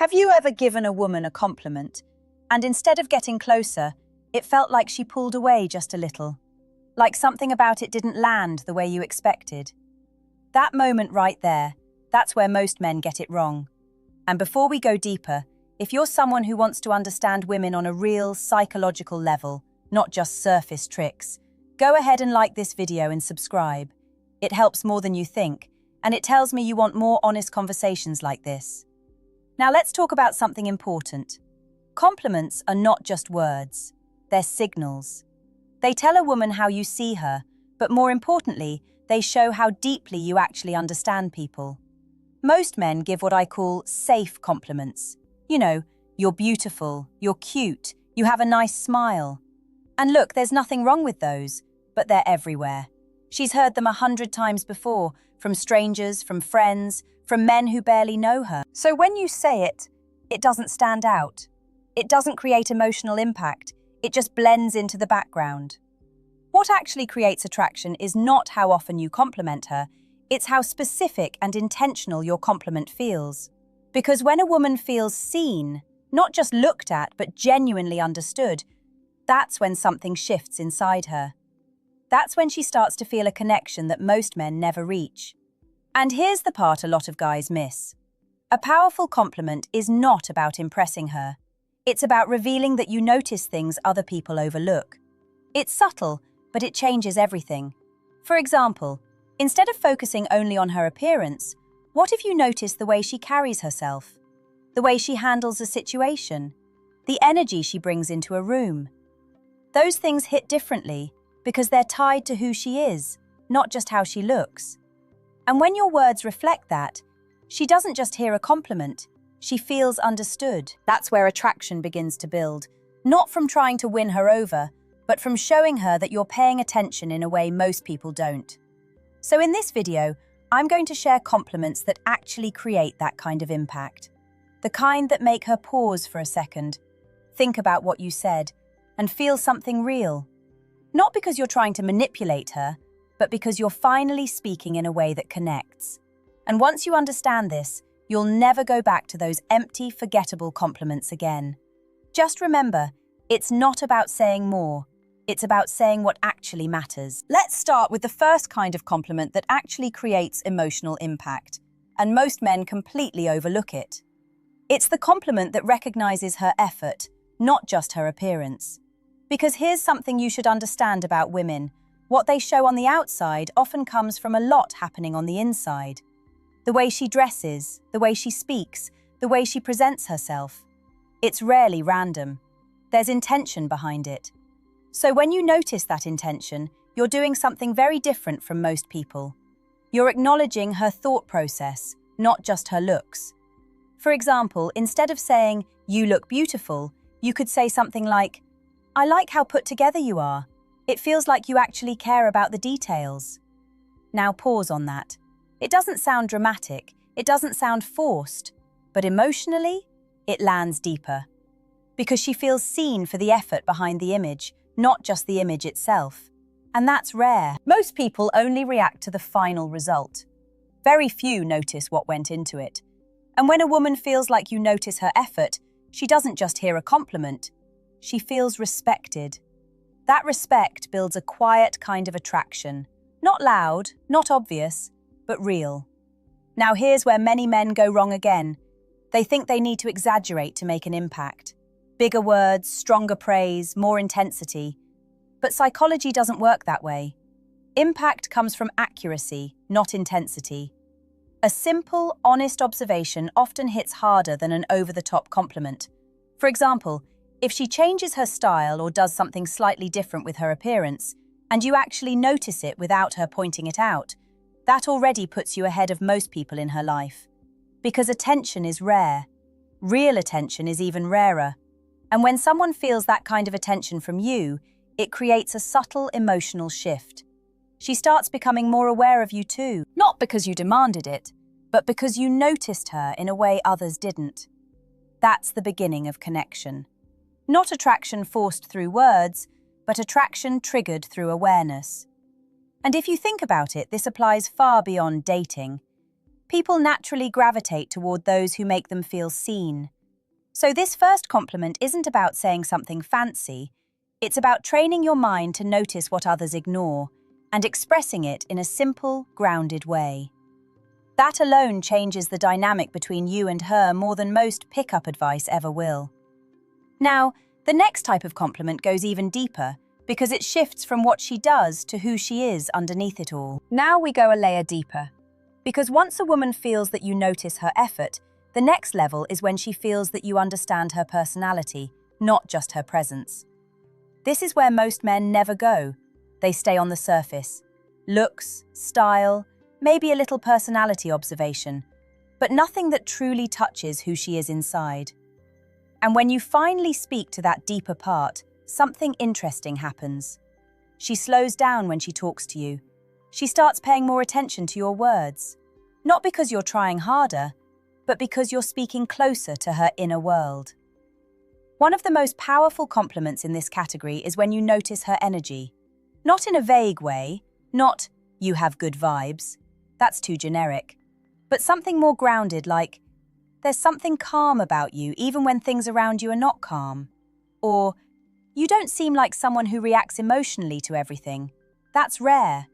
Have you ever given a woman a compliment, and instead of getting closer, it felt like she pulled away just a little? Like something about it didn't land the way you expected? That moment right there, that's where most men get it wrong. And before we go deeper, if you're someone who wants to understand women on a real psychological level, not just surface tricks, go ahead and like this video and subscribe. It helps more than you think, and it tells me you want more honest conversations like this. Now let's talk about something important. Compliments are not just words, they're signals. They tell a woman how you see her, but more importantly, they show how deeply you actually understand people. Most men give what I call safe compliments. You know, you're beautiful, you're cute, you have a nice smile. And look, there's nothing wrong with those, but they're everywhere. She's heard them 100 times before, from strangers, from friends, from men who barely know her. So when you say it, it doesn't stand out. It doesn't create emotional impact. It just blends into the background. What actually creates attraction is not how often you compliment her, it's how specific and intentional your compliment feels. Because when a woman feels seen, not just looked at, but genuinely understood, that's when something shifts inside her. That's when she starts to feel a connection that most men never reach. And here's the part a lot of guys miss. A powerful compliment is not about impressing her. It's about revealing that you notice things other people overlook. It's subtle, but it changes everything. For example, instead of focusing only on her appearance, what if you notice the way she carries herself? The way she handles a situation? The energy she brings into a room? Those things hit differently because they're tied to who she is, not just how she looks. And when your words reflect that, she doesn't just hear a compliment, she feels understood. That's where attraction begins to build, not from trying to win her over, but from showing her that you're paying attention in a way most people don't. So in this video, I'm going to share compliments that actually create that kind of impact. The kind that make her pause for a second, think about what you said, and feel something real. Not because you're trying to manipulate her, but because you're finally speaking in a way that connects. And once you understand this, you'll never go back to those empty, forgettable compliments again. Just remember, it's not about saying more. It's about saying what actually matters. Let's start with the first kind of compliment that actually creates emotional impact, and most men completely overlook it. It's the compliment that recognizes her effort, not just her appearance. Because here's something you should understand about women. What they show on the outside often comes from a lot happening on the inside. The way she dresses, the way she speaks, the way she presents herself. It's rarely random. There's intention behind it. So when you notice that intention, you're doing something very different from most people. You're acknowledging her thought process, not just her looks. For example, instead of saying, "You look beautiful," you could say something like, "I like how put together you are. It feels like you actually care about the details." Now pause on that. It doesn't sound dramatic, it doesn't sound forced, but emotionally, it lands deeper. Because she feels seen for the effort behind the image, not just the image itself. And that's rare. Most people only react to the final result. Very few notice what went into it. And when a woman feels like you notice her effort, she doesn't just hear a compliment, she feels respected. That respect builds a quiet kind of attraction. Not loud, not obvious, but real. Now here's where many men go wrong again. They think they need to exaggerate to make an impact. Bigger words, stronger praise, more intensity. But psychology doesn't work that way. Impact comes from accuracy, not intensity. A simple, honest observation often hits harder than an over-the-top compliment. For example, if she changes her style or does something slightly different with her appearance, and you actually notice it without her pointing it out, that already puts you ahead of most people in her life. Because attention is rare. Real attention is even rarer. And when someone feels that kind of attention from you, it creates a subtle emotional shift. She starts becoming more aware of you too, not because you demanded it, but because you noticed her in a way others didn't. That's the beginning of connection. Not attraction forced through words, but attraction triggered through awareness. And if you think about it, this applies far beyond dating. People naturally gravitate toward those who make them feel seen. So this first compliment isn't about saying something fancy. It's about training your mind to notice what others ignore and expressing it in a simple, grounded way. That alone changes the dynamic between you and her more than most pick-up advice ever will. Now, the next type of compliment goes even deeper because it shifts from what she does to who she is underneath it all. Now we go a layer deeper. Because once a woman feels that you notice her effort, the next level is when she feels that you understand her personality, not just her presence. This is where most men never go. They stay on the surface. Looks, style, maybe a little personality observation, but nothing that truly touches who she is inside. And when you finally speak to that deeper part, something interesting happens. She slows down when she talks to you. She starts paying more attention to your words, not because you're trying harder, but because you're speaking closer to her inner world. One of the most powerful compliments in this category is when you notice her energy. Not in a vague way, not, "you have good vibes." That's too generic. But something more grounded like, "there's something calm about you even when things around you are not calm." Or, "you don't seem like someone who reacts emotionally to everything. That's rare."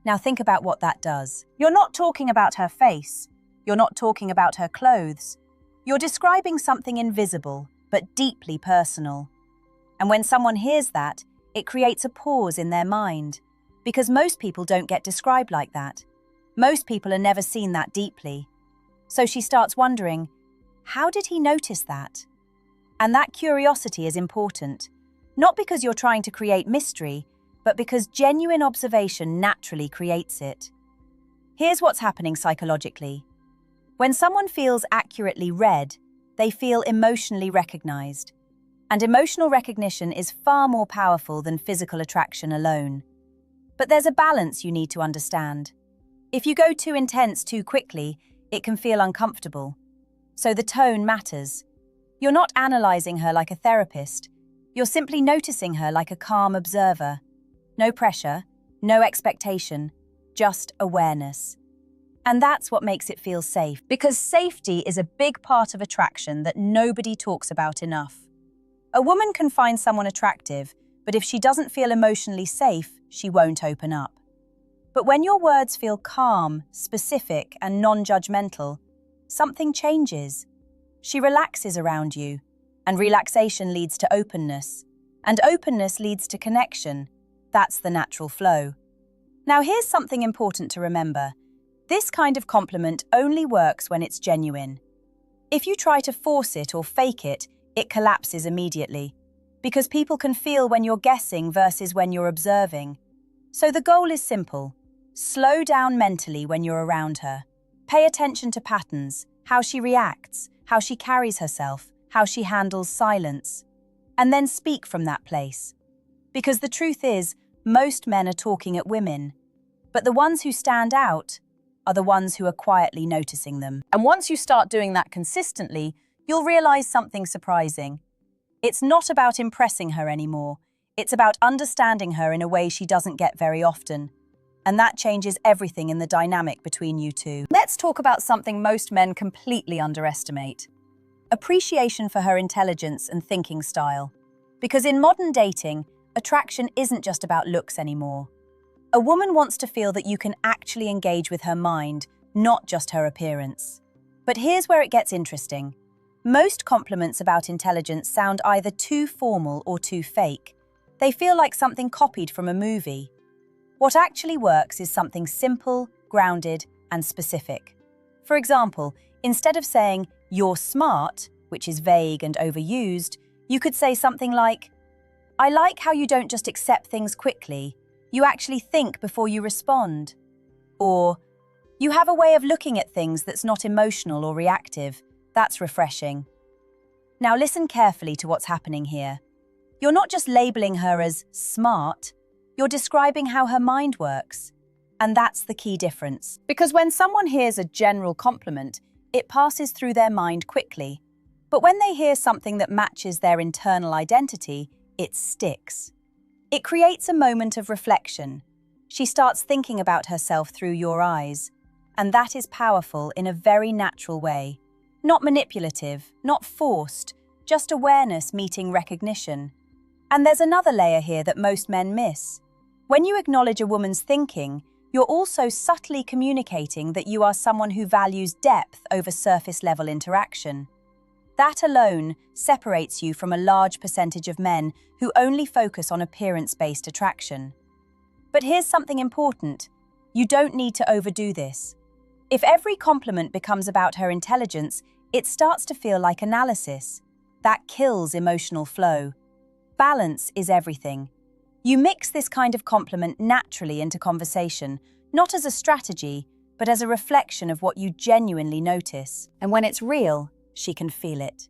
Now think about what that does. You're not talking about her face. You're not talking about her clothes. You're describing something invisible, but deeply personal. And when someone hears that, it creates a pause in their mind. Because most people don't get described like that. Most people are never seen that deeply. So she starts wondering, how did he notice that? And that curiosity is important. Not because you're trying to create mystery, but because genuine observation naturally creates it. Here's what's happening psychologically. When someone feels accurately read, they feel emotionally recognized. And emotional recognition is far more powerful than physical attraction alone. But there's a balance you need to understand. If you go too intense too quickly, it can feel uncomfortable. So the tone matters. You're not analyzing her like a therapist. You're simply noticing her like a calm observer. No pressure, no expectation, just awareness. And that's what makes it feel safe, because safety is a big part of attraction that nobody talks about enough. A woman can find someone attractive, but if she doesn't feel emotionally safe, she won't open up. But when your words feel calm, specific, and non-judgmental, something changes. She relaxes around you, and relaxation leads to openness, and openness leads to connection. That's the natural flow. Now here's something important to remember. This kind of compliment only works when it's genuine. If you try to force it or fake it, it collapses immediately. Because people can feel when you're guessing versus when you're observing. So the goal is simple. Slow down mentally when you're around her. Pay attention to patterns, how she reacts, how she carries herself, how she handles silence. And then speak from that place. Because the truth is, most men are talking at women. But the ones who stand out are the ones who are quietly noticing them. And once you start doing that consistently, you'll realize something surprising. It's not about impressing her anymore. It's about understanding her in a way she doesn't get very often. And that changes everything in the dynamic between you two. Let's talk about something most men completely underestimate. Appreciation for her intelligence and thinking style. Because in modern dating, attraction isn't just about looks anymore. A woman wants to feel that you can actually engage with her mind, not just her appearance. But here's where it gets interesting. Most compliments about intelligence sound either too formal or too fake. They feel like something copied from a movie. What actually works is something simple, grounded, and specific. For example, instead of saying, "you're smart," which is vague and overused, you could say something like, "I like how you don't just accept things quickly. You actually think before you respond." Or, "You have a way of looking at things that's not emotional or reactive. That's refreshing." Now listen carefully to what's happening here. You're not just labeling her as smart, you're describing how her mind works. And that's the key difference. Because when someone hears a general compliment, it passes through their mind quickly. But when they hear something that matches their internal identity, it sticks. It creates a moment of reflection. She starts thinking about herself through your eyes. And that is powerful in a very natural way. Not manipulative, not forced, just awareness meeting recognition. And there's another layer here that most men miss. When you acknowledge a woman's thinking, you're also subtly communicating that you are someone who values depth over surface-level interaction. That alone separates you from a large percentage of men who only focus on appearance-based attraction. But here's something important. You don't need to overdo this. If every compliment becomes about her intelligence, it starts to feel like analysis. That kills emotional flow. Balance is everything. You mix this kind of compliment naturally into conversation, not as a strategy, but as a reflection of what you genuinely notice. And when it's real, she can feel it.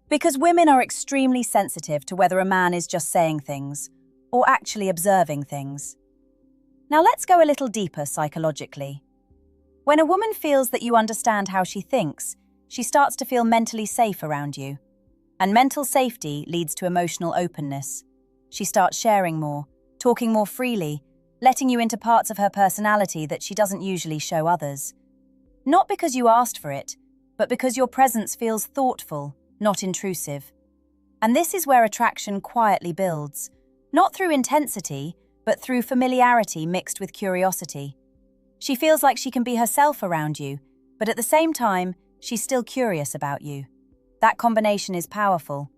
Because women are extremely sensitive to whether a man is just saying things or actually observing things. Now let's go a little deeper psychologically. When a woman feels that you understand how she thinks, she starts to feel mentally safe around you. And mental safety leads to emotional openness. She starts sharing more, talking more freely, letting you into parts of her personality that she doesn't usually show others. Not because you asked for it, but because your presence feels thoughtful, not intrusive. And this is where attraction quietly builds, not through intensity, but through familiarity mixed with curiosity. She feels like she can be herself around you, but at the same time, she's still curious about you. That combination is powerful.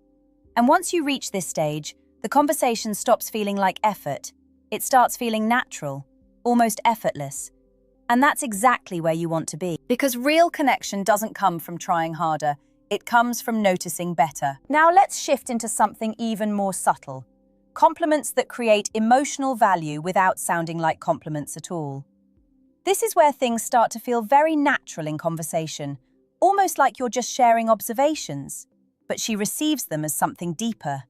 And once you reach this stage, the conversation stops feeling like effort. It starts feeling natural, almost effortless. And that's exactly where you want to be. Because real connection doesn't come from trying harder. It comes from noticing better. Now let's shift into something even more subtle. Compliments that create emotional value without sounding like compliments at all. This is where things start to feel very natural in conversation, almost like you're just sharing observations, but she receives them as something deeper.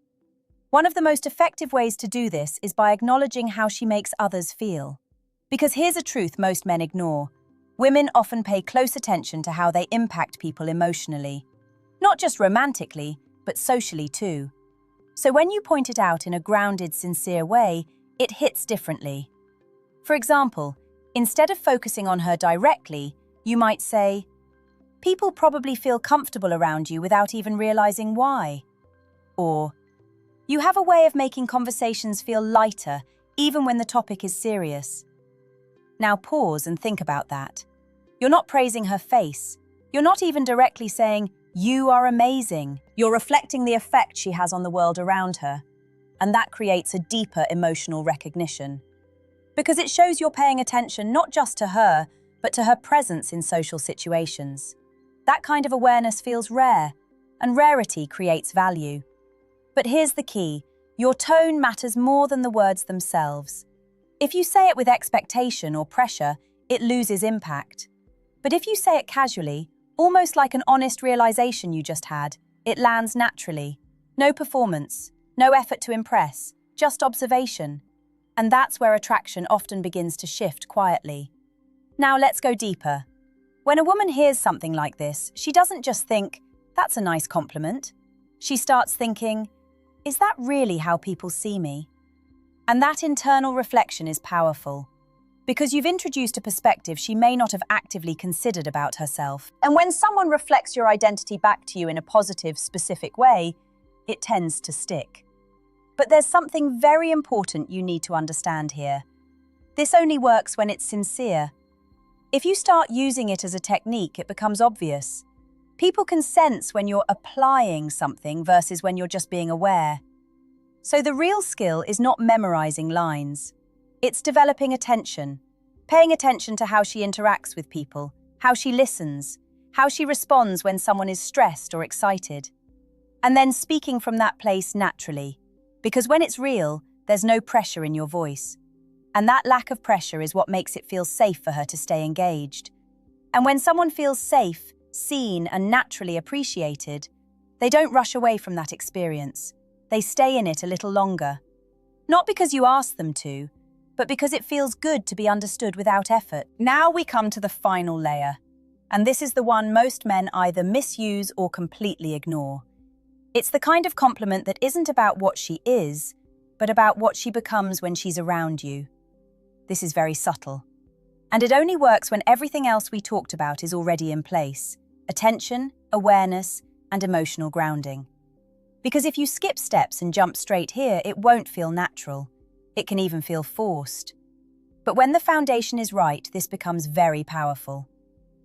One of the most effective ways to do this is by acknowledging how she makes others feel. Because here's a truth most men ignore. Women often pay close attention to how they impact people emotionally. Not just romantically, but socially too. So when you point it out in a grounded, sincere way, it hits differently. For example, instead of focusing on her directly, you might say, "People probably feel comfortable around you without even realizing why." Or, "You have a way of making conversations feel lighter, even when the topic is serious." Now pause and think about that. You're not praising her face. You're not even directly saying, "You are amazing." You're reflecting the effect she has on the world around her. And that creates a deeper emotional recognition. Because it shows you're paying attention not just to her, but to her presence in social situations. That kind of awareness feels rare, and rarity creates value. But here's the key. Your tone matters more than the words themselves. If you say it with expectation or pressure, it loses impact. But if you say it casually, almost like an honest realization you just had, it lands naturally. No performance, no effort to impress, just observation. And that's where attraction often begins to shift quietly. Now let's go deeper. When a woman hears something like this, she doesn't just think, "That's a nice compliment." She starts thinking, "Is that really how people see me?" And that internal reflection is powerful, because you've introduced a perspective she may not have actively considered about herself. And when someone reflects your identity back to you in a positive, specific way, it tends to stick. But there's something very important you need to understand here. This only works when it's sincere. If you start using it as a technique, it becomes obvious. People can sense when you're applying something versus when you're just being aware. So the real skill is not memorizing lines. It's developing attention, paying attention to how she interacts with people, how she listens, how she responds when someone is stressed or excited. And then speaking from that place naturally, because when it's real, there's no pressure in your voice. And that lack of pressure is what makes it feel safe for her to stay engaged. And when someone feels safe, seen, and naturally appreciated, they don't rush away from that experience. They stay in it a little longer. Not because you ask them to, but because it feels good to be understood without effort. Now we come to the final layer. And this is the one most men either misuse or completely ignore. It's the kind of compliment that isn't about what she is, but about what she becomes when she's around you. This is very subtle. And it only works when everything else we talked about is already in place: attention, awareness, and emotional grounding. Because if you skip steps and jump straight here, it won't feel natural. It can even feel forced. But when the foundation is right, this becomes very powerful.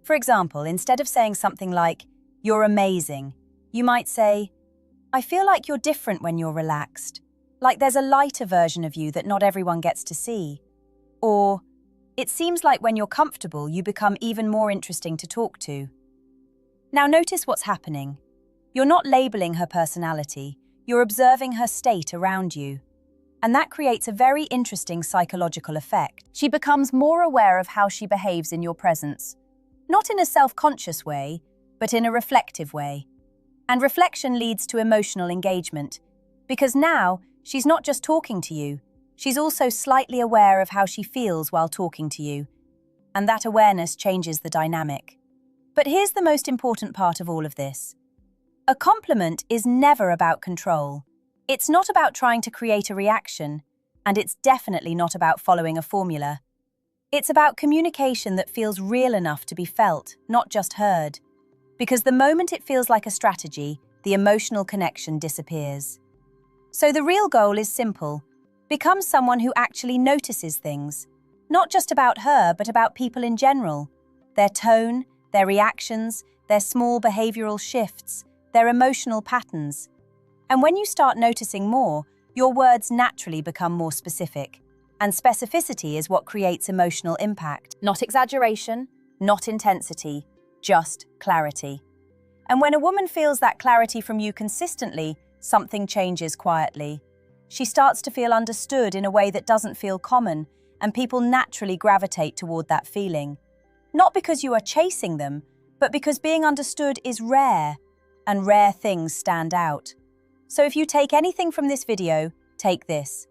For example, instead of saying something like, "You're amazing," you might say, "I feel like you're different when you're relaxed. Like there's a lighter version of you that not everyone gets to see." Or, "It seems like when you're comfortable, you become even more interesting to talk to." Now notice what's happening. You're not labeling her personality, you're observing her state around you. And that creates a very interesting psychological effect. She becomes more aware of how she behaves in your presence. Not in a self-conscious way, but in a reflective way. And reflection leads to emotional engagement. Because now, she's not just talking to you, she's also slightly aware of how she feels while talking to you. And that awareness changes the dynamic. But here's the most important part of all of this. A compliment is never about control. It's not about trying to create a reaction, and it's definitely not about following a formula. It's about communication that feels real enough to be felt, not just heard. Because the moment it feels like a strategy, the emotional connection disappears. So the real goal is simple. Become someone who actually notices things. Not just about her, but about people in general. Their tone, their reactions, their small behavioral shifts, their emotional patterns. And when you start noticing more, your words naturally become more specific. And specificity is what creates emotional impact. Not exaggeration, not intensity, just clarity. And when a woman feels that clarity from you consistently, something changes quietly. She starts to feel understood in a way that doesn't feel common, and people naturally gravitate toward that feeling. Not because you are chasing them, but because being understood is rare, and rare things stand out. So if you take anything from this video, take this.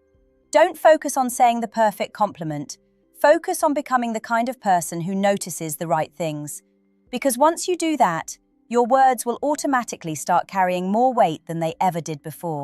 Don't focus on saying the perfect compliment. Focus on becoming the kind of person who notices the right things. Because once you do that, your words will automatically start carrying more weight than they ever did before.